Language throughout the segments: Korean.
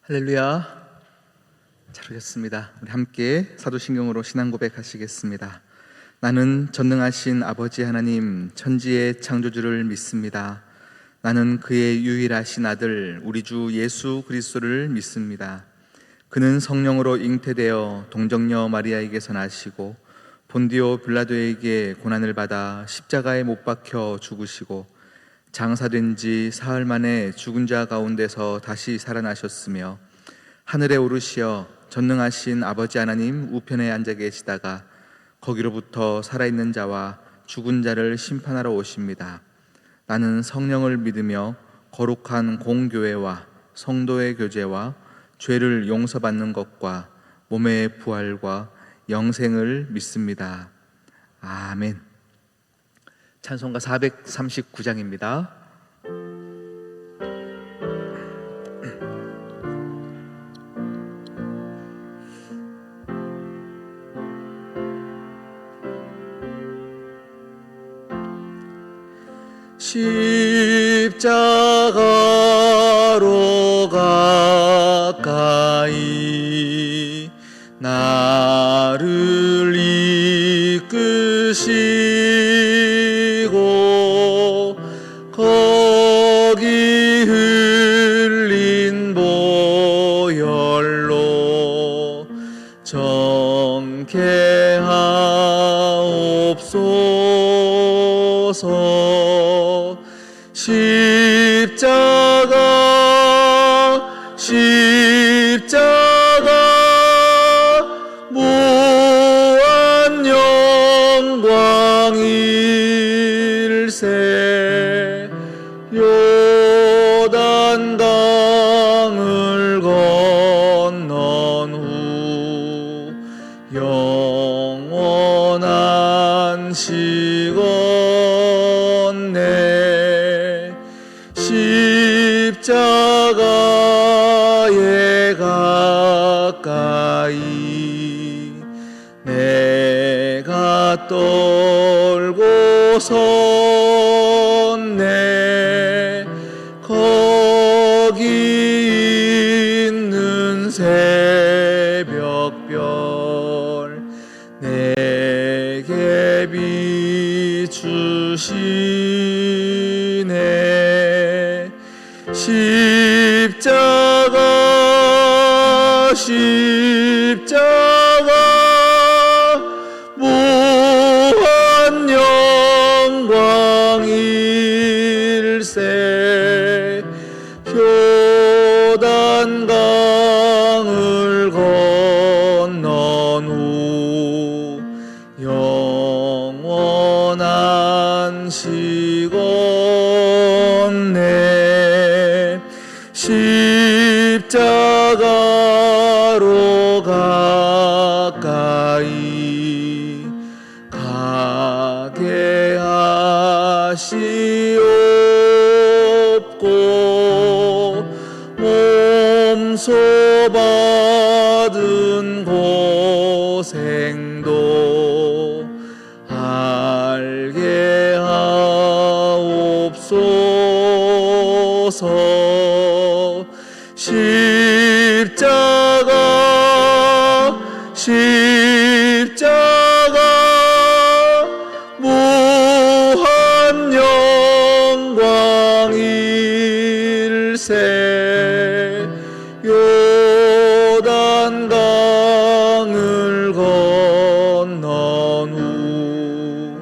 할렐루야. 잘 오셨습니다. 우리 함께 사도신경으로 신앙 고백하시겠습니다. 나는 전능하신 아버지 하나님 천지의 창조주를 믿습니다. 나는 그의 유일하신 아들 우리 주 예수 그리스도를 믿습니다. 그는 성령으로 잉태되어 동정녀 마리아에게서 나시고 본디오 빌라도에게 고난을 받아 십자가에 못 박혀 죽으시고 장사된 지 사흘 만에 죽은 자 가운데서 다시 살아나셨으며 하늘에 오르시어 전능하신 아버지 하나님 우편에 앉아 계시다가 거기로부터 살아있는 자와 죽은 자를 심판하러 오십니다. 나는 성령을 믿으며 거룩한 공교회와 성도의 교제와 죄를 용서받는 것과 몸의 부활과 영생을 믿습니다. 아멘. 찬송가 439장입니다. 십자가로 가까이 나를 이끄시고 거기 흘린 보혈로 정케 하옵소서. 십자가 무한 영광일세. 요단강을 건넌 후 영원한 시건네 십자가에 가까이 내가 떨고 섰네. 거기 있는 새벽별 내게 비추시네. 십자가 무한 영광일세. 요단강을 건넌 후 영원한 시건네 십자가로 가까이 가게 하시옵고 몸소 받은 고생도 알게 하옵소서. 십자가 무한 영광일세. 요단강을 건넌 후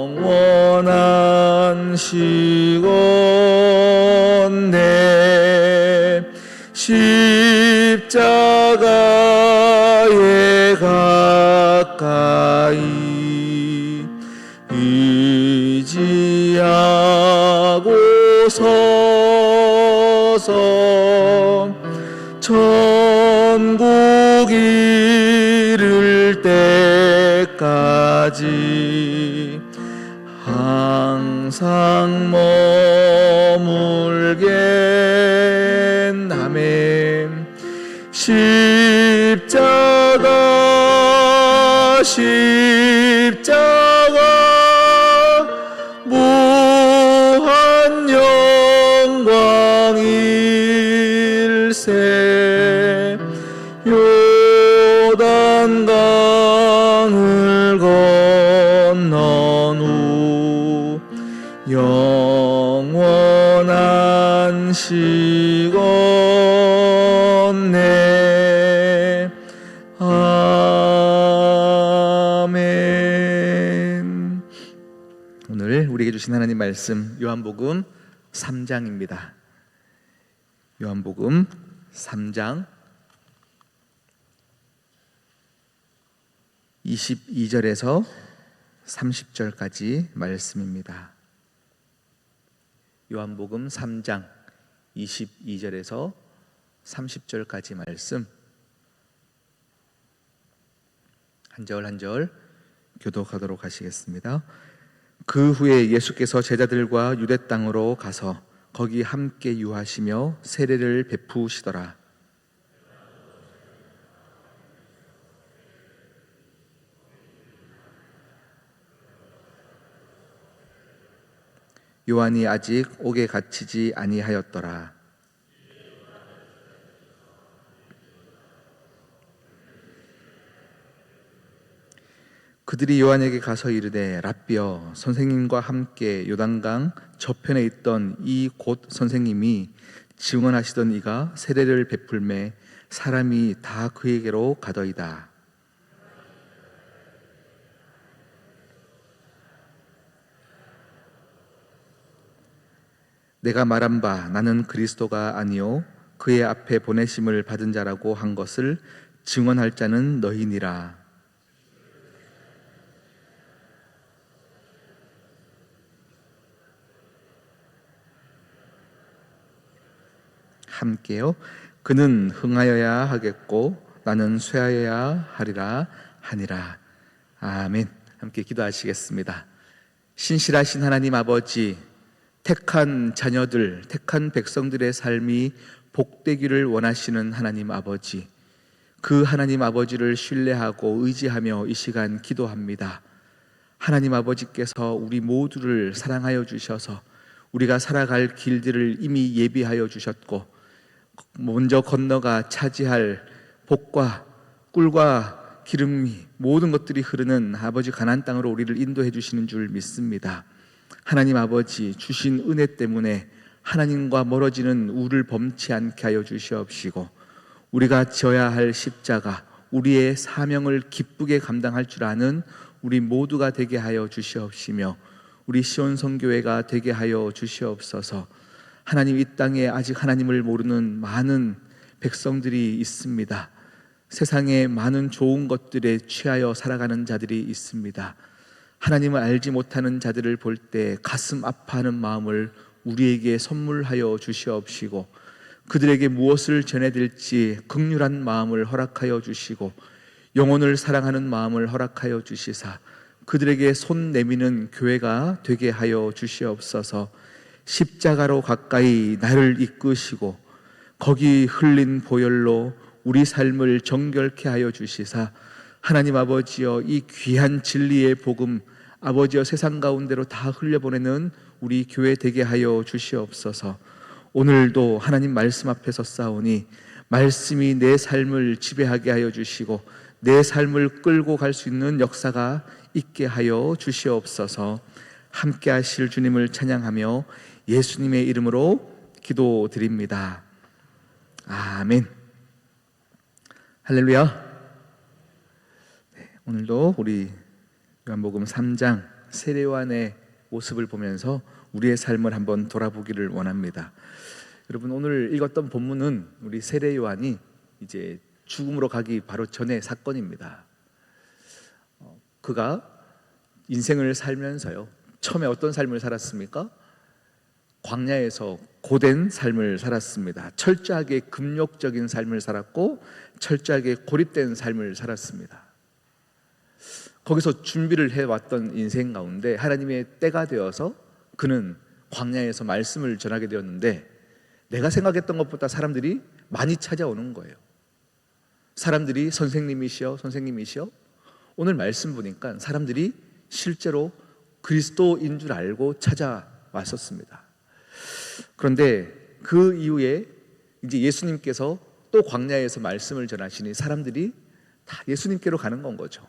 영원한 시건네 십자가에 가까이 의지하고 서서 천국 이를 때까지 항상 머물겠나매. 십자가 무한 영광일세. 앞에 요단강을 건넌 후 영원한 시건네. 아멘. 오늘 우리에게 주신 하나님 말씀 요한복음 3장입니다. 요한복음 3장 22절에서 30절까지 말씀입니다. 요한복음 3장 22절에서 30절까지 말씀 한 절 한 절 교독하도록 하시겠습니다. 그 후에 예수께서 제자들과 유대 땅으로 가서 거기 함께 유하시며 세례를 베푸시더라. 요한이 아직 옥에 갇히지 아니하였더라. 그들이 요한에게 가서 이르되 랍비여, 선생님과 함께 요단강 저편에 있던 이 곧 선생님이 증언하시던 이가 세례를 베풀매 사람이 다 그에게로 가더이다. 내가 말한 바 나는 그리스도가 아니요 그의 앞에 보내심을 받은 자라고 한 것을 증언할 자는 너희니라. 함께요. 그는 흥하여야 하겠고 나는 쇠하여야 하리라 하니라. 아멘. 함께 기도하시겠습니다. 신실하신 하나님 아버지, 택한 자녀들, 택한 백성들의 삶이 복되기를 원하시는 하나님 아버지, 그 하나님 아버지를 신뢰하고 의지하며 이 시간 기도합니다. 하나님 아버지께서 우리 모두를 사랑하여 주셔서 우리가 살아갈 길들을 이미 예비하여 주셨고 먼저 건너가 차지할 복과 꿀과 기름이 모든 것들이 흐르는 아버지 가나안 땅으로 우리를 인도해 주시는 줄 믿습니다. 하나님 아버지 주신 은혜 때문에 하나님과 멀어지는 우를 범치 않게 하여 주시옵시고 우리가 져야 할 십자가, 우리의 사명을 기쁘게 감당할 줄 아는 우리 모두가 되게 하여 주시옵시며 우리 시온성교회가 되게 하여 주시옵소서. 하나님, 이 땅에 아직 하나님을 모르는 많은 백성들이 있습니다. 세상에 많은 좋은 것들에 취하여 살아가는 자들이 있습니다. 하나님을 알지 못하는 자들을 볼 때 가슴 아파하는 마음을 우리에게 선물하여 주시옵시고 그들에게 무엇을 전해드릴지 긍휼한 마음을 허락하여 주시고 영혼을 사랑하는 마음을 허락하여 주시사 그들에게 손 내미는 교회가 되게 하여 주시옵소서. 십자가로 가까이 나를 이끄시고 거기 흘린 보혈로 우리 삶을 정결케 하여 주시사 하나님 아버지여, 이 귀한 진리의 복음 아버지여 세상 가운데로 다 흘려보내는 우리 교회 되게 하여 주시옵소서. 오늘도 하나님 말씀 앞에서 싸우니 말씀이 내 삶을 지배하게 하여 주시고 내 삶을 끌고 갈 수 있는 역사가 있게 하여 주시옵소서. 함께 하실 주님을 찬양하며 예수님의 이름으로 기도드립니다. 아멘. 할렐루야. 네, 오늘도 우리 요한복음 3장 세례요한의 모습을 보면서 우리의 삶을 한번 돌아보기를 원합니다. 여러분, 오늘 읽었던 본문은 우리 세례요한이 이제 죽음으로 가기 바로 전의 사건입니다. 그가 인생을 살면서요, 처음에 어떤 삶을 살았습니까? 광야에서 고된 삶을 살았습니다. 철저하게 금욕적인 삶을 살았고 철저하게 고립된 삶을 살았습니다. 거기서 준비를 해왔던 인생 가운데 하나님의 때가 되어서 그는 광야에서 말씀을 전하게 되었는데 내가 생각했던 것보다 사람들이 많이 찾아오는 거예요. 사람들이 선생님이시여 선생님이시여. 오늘 말씀 보니까 사람들이 실제로 그리스도인 줄 알고 찾아왔었습니다. 그런데 그 이후에 이제 예수님께서 또 광야에서 말씀을 전하시니 사람들이 다 예수님께로 가는 건 거죠.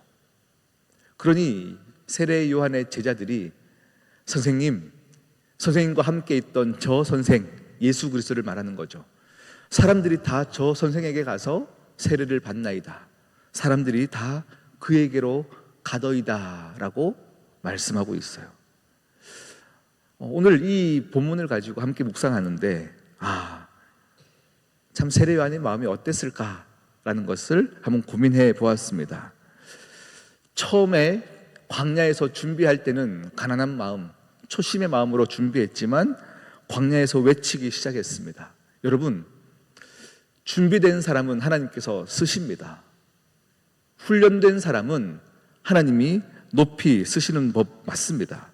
그러니 세례 요한의 제자들이 선생님과 함께 있던 저 선생 예수 그리스도를 말하는 거죠. 사람들이 다 저 선생에게 가서 세례를 받나이다. 사람들이 다 그에게로 가더이다 라고 말씀하고 있어요. 오늘 이 본문을 가지고 함께 묵상하는데 참 세례 요한의 마음이 어땠을까라는 것을 한번 고민해 보았습니다. 처음에 광야에서 준비할 때는 가난한 마음, 초심의 마음으로 준비했지만 광야에서 외치기 시작했습니다. 여러분, 준비된 사람은 하나님께서 쓰십니다. 훈련된 사람은 하나님이 높이 쓰시는 법 맞습니다.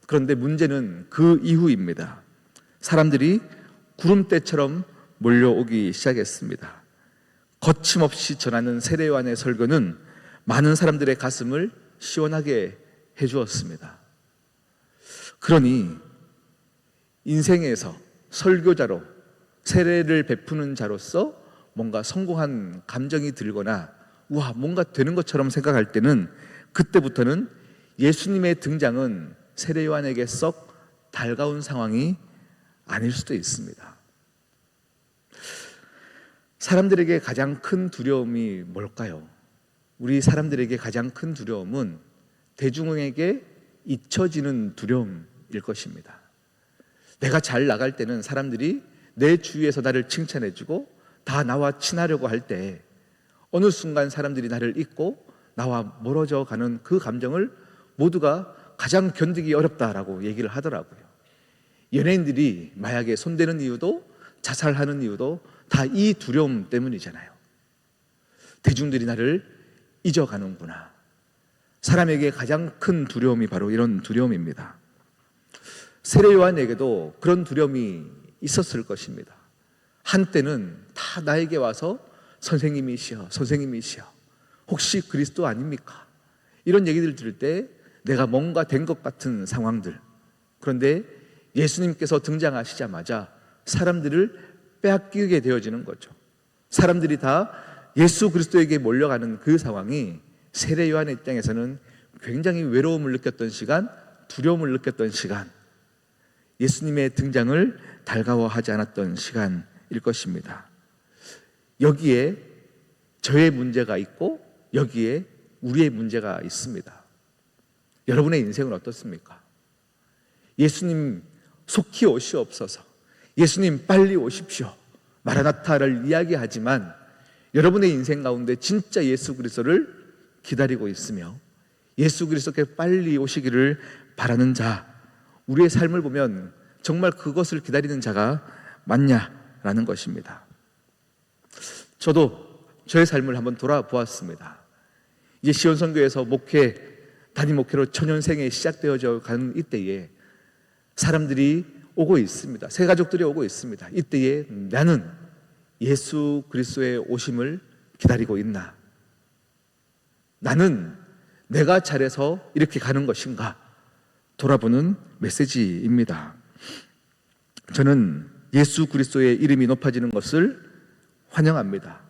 그런데 문제는 그 이후입니다. 사람들이 구름대처럼 몰려오기 시작했습니다. 거침없이 전하는 세례 요한의 설교는 많은 사람들의 가슴을 시원하게 해주었습니다. 그러니 인생에서 설교자로 세례를 베푸는 자로서 뭔가 성공한 감정이 들거나 뭔가 되는 것처럼 생각할 때는 그때부터는 예수님의 등장은 세례 요한에게 썩 달가운 상황이 아닐 수도 있습니다. 사람들에게 가장 큰 두려움이 뭘까요? 우리 사람들에게 가장 큰 두려움은 대중에게 잊혀지는 두려움일 것입니다. 내가 잘 나갈 때는 사람들이 내 주위에서 나를 칭찬해주고 다 나와 친하려고 할 때 어느 순간 사람들이 나를 잊고 나와 멀어져 가는 그 감정을 모두가 가장 견디기 어렵다라고 얘기를 하더라고요. 연예인들이 마약에 손대는 이유도 자살하는 이유도 다 이 두려움 때문이잖아요. 대중들이 나를 잊어가는구나. 사람에게 가장 큰 두려움이 바로 이런 두려움입니다. 세례 요한에게도 그런 두려움이 있었을 것입니다. 한때는 다 나에게 와서 선생님이시여 혹시 그리스도 아닙니까? 이런 얘기들 들을 때 내가 뭔가 된 것 같은 상황들. 그런데 예수님께서 등장하시자마자 사람들을 빼앗기게 되어지는 거죠. 사람들이 다 예수 그리스도에게 몰려가는 그 상황이 세례 요한의 입장에서는 굉장히 외로움을 느꼈던 시간, 두려움을 느꼈던 시간, 예수님의 등장을 달가워하지 않았던 시간일 것입니다. 여기에 저의 문제가 있고 여기에 우리의 문제가 있습니다. 여러분의 인생은 어떻습니까? 예수님 속히 오시옵소서, 예수님 빨리 오십시오, 마라나타를 이야기하지만 여러분의 인생 가운데 진짜 예수 그리스도를 기다리고 있으며 예수 그리스도께 빨리 오시기를 바라는 자, 우리의 삶을 보면 정말 그것을 기다리는 자가 맞냐라는 것입니다. 저도 저의 삶을 한번 돌아보았습니다. 이제 시온선교에서 단임 목회로 천연생에 시작되어져 가는 이때에 사람들이 오고 있습니다. 새 가족들이 오고 있습니다. 이때에 나는 예수 그리스도의 오심을 기다리고 있나? 나는 내가 잘해서 이렇게 가는 것인가? 돌아보는 메시지입니다. 저는 예수 그리스도의 이름이 높아지는 것을 환영합니다.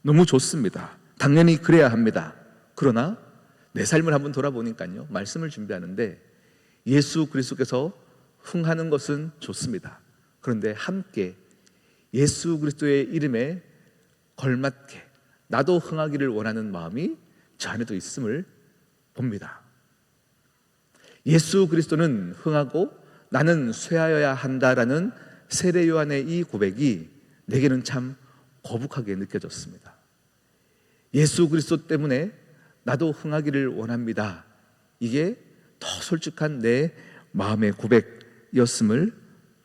너무 좋습니다. 당연히 그래야 합니다. 그러나 내 삶을 한번 돌아보니까요, 말씀을 준비하는데 예수 그리스도께서 흥하는 것은 좋습니다. 그런데 함께 예수 그리스도의 이름에 걸맞게 나도 흥하기를 원하는 마음이 저 안에도 있음을 봅니다. 예수 그리스도는 흥하고 나는 쇠하여야 한다라는 세례 요한의 이 고백이 내게는 참 거북하게 느껴졌습니다. 예수 그리스도 때문에 나도 흥하기를 원합니다. 이게 더 솔직한 내 마음의 고백이었음을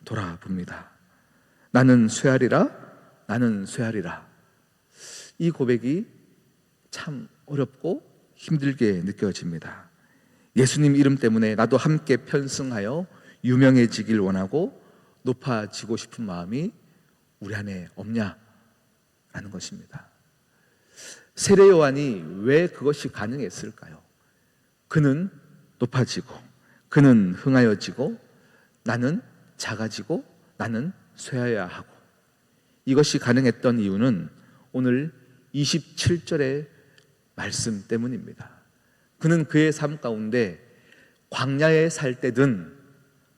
돌아봅니다. 나는 쇠하리라, 나는 쇠하리라. 이 고백이 참 어렵고 힘들게 느껴집니다. 예수님 이름 때문에 나도 함께 편승하여 유명해지길 원하고 높아지고 싶은 마음이 우리 안에 없냐라는 것입니다. 세례 요한이 왜 그것이 가능했을까요? 그는 높아지고 그는 흥하여지고 나는 작아지고 나는 쇠하여야 하고, 이것이 가능했던 이유는 오늘 27절의 말씀 때문입니다. 그는 그의 삶 가운데 광야에 살 때든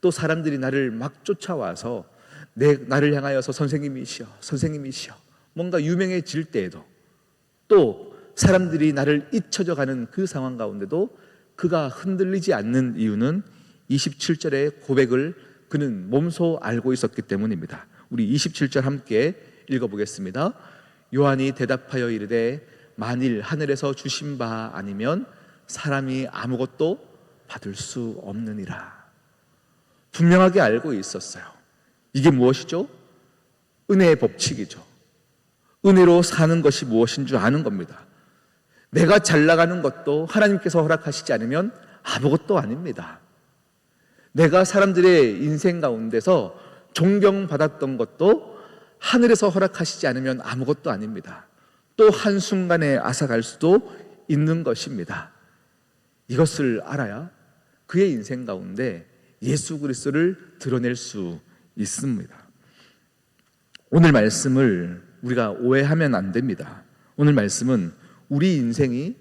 또 사람들이 나를 막 쫓아와서 나를 향하여서 선생님이시여 선생님이시여 뭔가 유명해질 때에도 또 사람들이 나를 잊혀져 가는 그 상황 가운데도 그가 흔들리지 않는 이유는 27절의 고백을 그는 몸소 알고 있었기 때문입니다. 우리 27절 함께 읽어보겠습니다. 요한이 대답하여 이르되 만일 하늘에서 주신 바 아니면 사람이 아무것도 받을 수 없느니라. 분명하게 알고 있었어요. 이게 무엇이죠? 은혜의 법칙이죠. 은혜로 사는 것이 무엇인 줄 아는 겁니다. 내가 잘 나가는 것도 하나님께서 허락하시지 않으면 아무것도 아닙니다. 내가 사람들의 인생 가운데서 존경받았던 것도 하늘에서 허락하시지 않으면 아무것도 아닙니다. 또 한순간에 앗아갈 수도 있는 것입니다. 이것을 알아야 그의 인생 가운데 예수 그리스도를 드러낼 수 있습니다. 오늘 말씀을 우리가 오해하면 안 됩니다. 오늘 말씀은 우리 인생이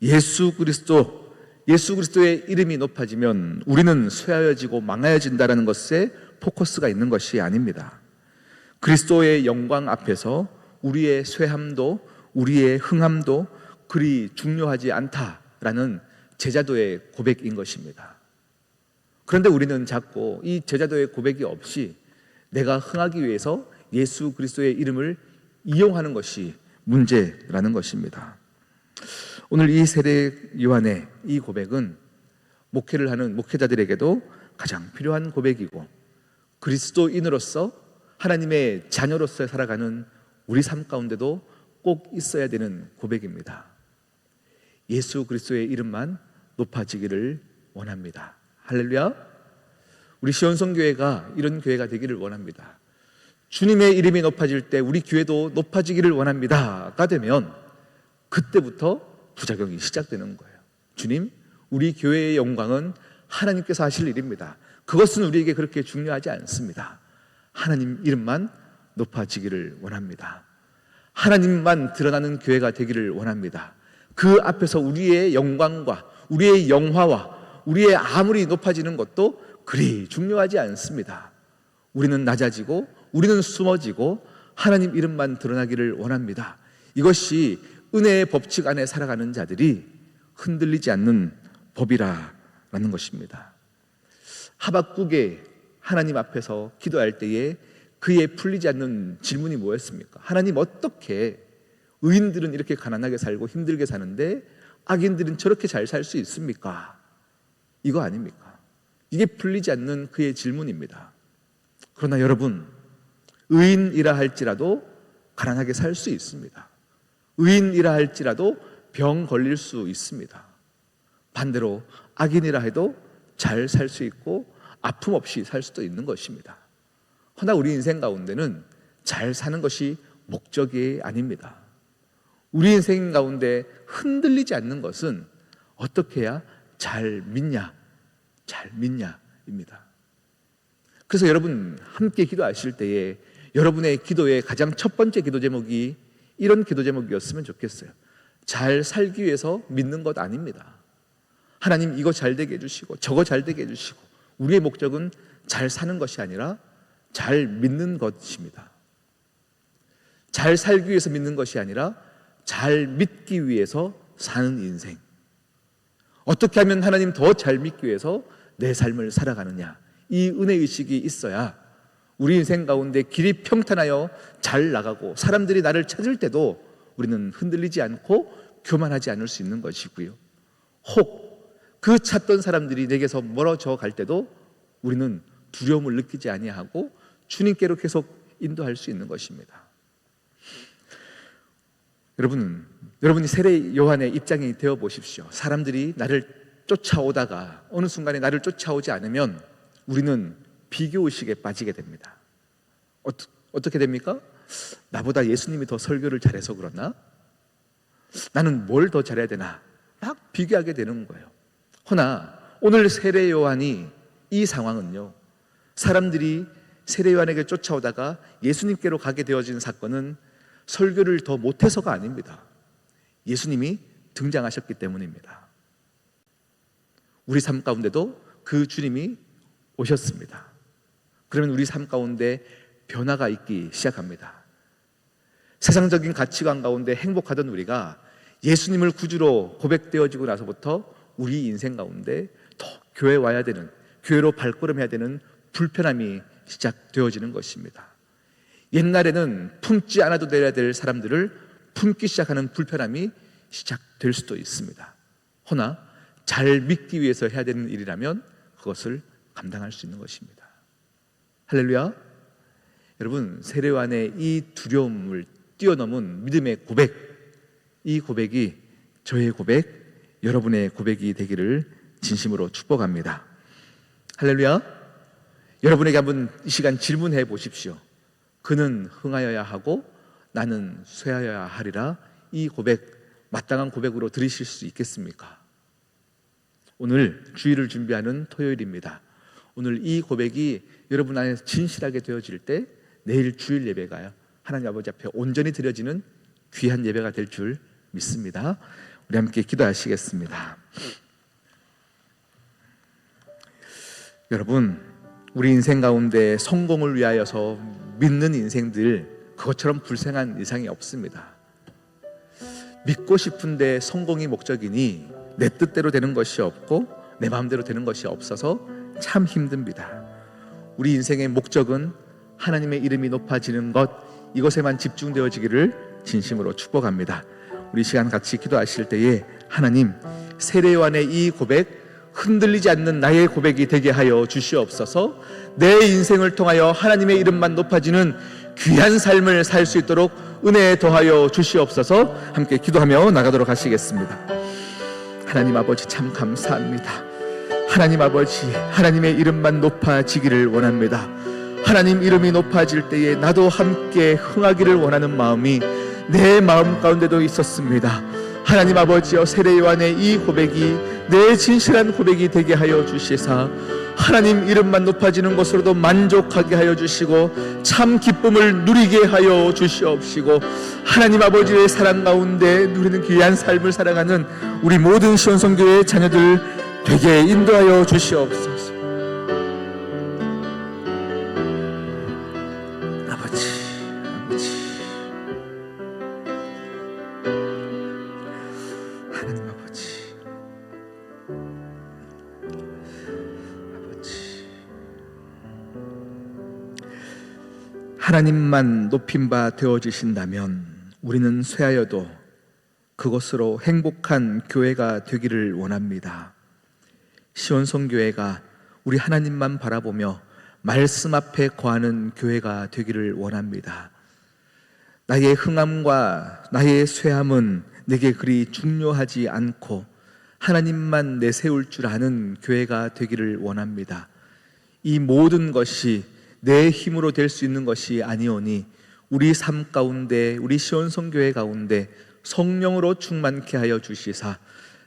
예수 그리스도의 이름이 높아지면 우리는 쇠하여지고 망하여진다는 것에 포커스가 있는 것이 아닙니다. 그리스도의 영광 앞에서 우리의 쇠함도 우리의 흥함도 그리 중요하지 않다라는 제자도의 고백인 것입니다. 그런데 우리는 자꾸 이 제자도의 고백이 없이 내가 흥하기 위해서 예수 그리스도의 이름을 이용하는 것이 문제라는 것입니다. 오늘 이 세례 요한의 이 고백은 목회를 하는 목회자들에게도 가장 필요한 고백이고 그리스도인으로서 하나님의 자녀로서 살아가는 우리 삶 가운데도 꼭 있어야 되는 고백입니다. 예수 그리스도의 이름만 높아지기를 원합니다. 할렐루야. 우리 시온성교회가 이런 교회가 되기를 원합니다. 주님의 이름이 높아질 때 우리 교회도 높아지기를 원합니다가 되면 그때부터 부작용이 시작되는 거예요. 주님, 우리 교회의 영광은 하나님께서 하실 일입니다. 그것은 우리에게 그렇게 중요하지 않습니다. 하나님 이름만 높아지기를 원합니다. 하나님만 드러나는 교회가 되기를 원합니다. 그 앞에서 우리의 영광과 우리의 영화와 우리의 아무리 높아지는 것도 그리 중요하지 않습니다. 우리는 낮아지고 우리는 숨어지고 하나님 이름만 드러나기를 원합니다. 이것이 은혜의 법칙 안에 살아가는 자들이 흔들리지 않는 법이라는 것입니다. 하박국의 하나님 앞에서 기도할 때에 그의 풀리지 않는 질문이 뭐였습니까? 하나님, 어떻게 의인들은 이렇게 가난하게 살고 힘들게 사는데 악인들은 저렇게 잘 살 수 있습니까? 이거 아닙니까? 이게 풀리지 않는 그의 질문입니다. 그러나 여러분, 의인이라 할지라도 가난하게 살 수 있습니다. 의인이라 할지라도 병 걸릴 수 있습니다. 반대로 악인이라 해도 잘 살 수 있고 아픔 없이 살 수도 있는 것입니다. 허나 우리 인생 가운데는 잘 사는 것이 목적이 아닙니다. 우리 인생 가운데 흔들리지 않는 것은 어떻게 해야 잘 믿냐입니다. 그래서 여러분 함께 기도하실 때에 여러분의 기도의 가장 첫 번째 기도 제목이 이런 기도 제목이었으면 좋겠어요. 잘 살기 위해서 믿는 것 아닙니다. 하나님, 이거 잘 되게 해주시고 저거 잘 되게 해주시고, 우리의 목적은 잘 사는 것이 아니라 잘 믿는 것입니다. 잘 살기 위해서 믿는 것이 아니라 잘 믿기 위해서 사는 인생. 어떻게 하면 하나님 더 잘 믿기 위해서 내 삶을 살아가느냐, 이 은혜의식이 있어야 우리 인생 가운데 길이 평탄하여 잘 나가고 사람들이 나를 찾을 때도 우리는 흔들리지 않고 교만하지 않을 수 있는 것이고요. 혹 그 찾던 사람들이 내게서 멀어져 갈 때도 우리는 두려움을 느끼지 아니하고 주님께로 계속 인도할 수 있는 것입니다. 여러분이 세례 요한의 입장이 되어 보십시오. 사람들이 나를 쫓아오다가 어느 순간에 나를 쫓아오지 않으면 우리는 비교의식에 빠지게 됩니다. 어떻게 됩니까? 나보다 예수님이 더 설교를 잘해서 그러나? 나는 뭘 더 잘해야 되나? 막 비교하게 되는 거예요. 허나 오늘 세례 요한이 이 상황은요, 사람들이 세례 요한에게 쫓아오다가 예수님께로 가게 되어진 사건은 설교를 더 못해서가 아닙니다. 예수님이 등장하셨기 때문입니다. 우리 삶 가운데도 그 주님이 오셨습니다. 그러면 우리 삶 가운데 변화가 있기 시작합니다. 세상적인 가치관 가운데 행복하던 우리가 예수님을 구주로 고백되어지고 나서부터 우리 인생 가운데 더 교회 와야 되는, 교회로 발걸음해야 되는 불편함이 시작되어지는 것입니다. 옛날에는 품지 않아도 돼야 될 사람들을 품기 시작하는 불편함이 시작될 수도 있습니다. 허나 잘 믿기 위해서 해야 되는 일이라면 그것을 감당할 수 있는 것입니다. 할렐루야. 여러분, 세례요한의 이 두려움을 뛰어넘은 믿음의 고백, 이 고백이 저의 고백, 여러분의 고백이 되기를 진심으로 축복합니다. 할렐루야. 여러분에게 한번 이 시간 질문해 보십시오. 그는 흥하여야 하고 나는 쇠하여야 하리라. 이 고백 마땅한 고백으로 들으실 수 있겠습니까? 오늘 주일을 준비하는 토요일입니다. 오늘 이 고백이 여러분 안에 진실하게 되어질 때 내일 주일 예배가요, 하나님 아버지 앞에 온전히 드려지는 귀한 예배가 될 줄 믿습니다. 우리 함께 기도하시겠습니다. 여러분, 우리 인생 가운데 성공을 위하여서 믿는 인생들, 그것처럼 불행한 이상이 없습니다. 믿고 싶은데 성공이 목적이니 내 뜻대로 되는 것이 없고 내 마음대로 되는 것이 없어서 참 힘듭니다. 우리 인생의 목적은 하나님의 이름이 높아지는 것, 이것에만 집중되어지기를 진심으로 축복합니다. 우리 시간 같이 기도하실 때에 하나님, 세례요한의 이 고백, 흔들리지 않는 나의 고백이 되게 하여 주시옵소서. 내 인생을 통하여 하나님의 이름만 높아지는 귀한 삶을 살 수 있도록 은혜 더하여 주시옵소서. 함께 기도하며 나가도록 하시겠습니다. 하나님 아버지, 참 감사합니다. 하나님 아버지, 하나님의 이름만 높아지기를 원합니다. 하나님 이름이 높아질 때에 나도 함께 흥하기를 원하는 마음이 내 마음 가운데도 있었습니다. 하나님 아버지여, 세례요한의 이 고백이 내 진실한 고백이 되게 하여 주시사 하나님 이름만 높아지는 것으로도 만족하게 하여 주시고 참 기쁨을 누리게 하여 주시옵시고, 하나님 아버지의 사랑 가운데 누리는 귀한 삶을 살아가는 우리 모든 시온성교회 자녀들 되게 인도하여 주시옵소서. 아버지, 하나님 아버지, 하나님만 높임 바 되어지신다면 우리는 쇠하여도 그것으로 행복한 교회가 되기를 원합니다. 시온성교회가 우리 하나님만 바라보며 말씀 앞에 거하는 교회가 되기를 원합니다. 나의 흥함과 나의 쇠함은 내게 그리 중요하지 않고 하나님만 내세울 줄 아는 교회가 되기를 원합니다. 이 모든 것이 내 힘으로 될 수 있는 것이 아니오니 우리 삶 가운데, 우리 시온성교회 가운데 성령으로 충만케 하여 주시사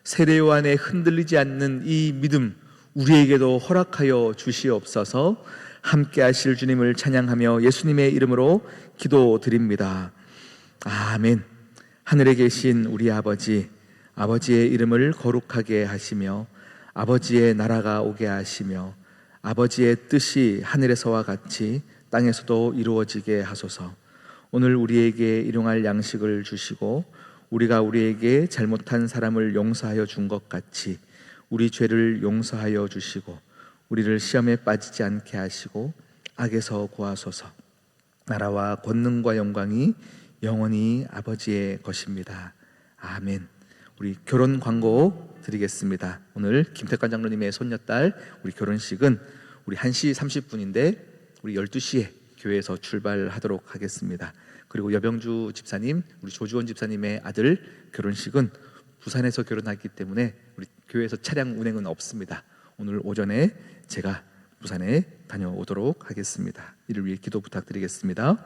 세례요한에 흔들리지 않는 이 믿음 우리에게도 허락하여 주시옵소서. 함께 하실 주님을 찬양하며 예수님의 이름으로 기도드립니다. 아멘. 하늘에 계신 우리 아버지, 아버지의 이름을 거룩하게 하시며 아버지의 나라가 오게 하시며 아버지의 뜻이 하늘에서와 같이 땅에서도 이루어지게 하소서. 오늘 우리에게 일용할 양식을 주시고 우리가 우리에게 잘못한 사람을 용서하여 준 것 같이 우리 죄를 용서하여 주시고 우리를 시험에 빠지지 않게 하시고 악에서 구하소서. 나라와 권능과 영광이 영원히 아버지의 것입니다. 아멘. 우리 결혼 광고 드리겠습니다. 오늘 김태관 장로님의 손녀딸 우리 결혼식은 우리 1시 30분인데 우리 12시에 교회에서 출발하도록 하겠습니다. 그리고 여병주 집사님, 우리 조주원 집사님의 아들 결혼식은 부산에서 결혼하기 때문에 우리 교회에서 차량 운행은 없습니다. 오늘 오전에 제가 부산에 다녀오도록 하겠습니다. 이를 위해 기도 부탁드리겠습니다.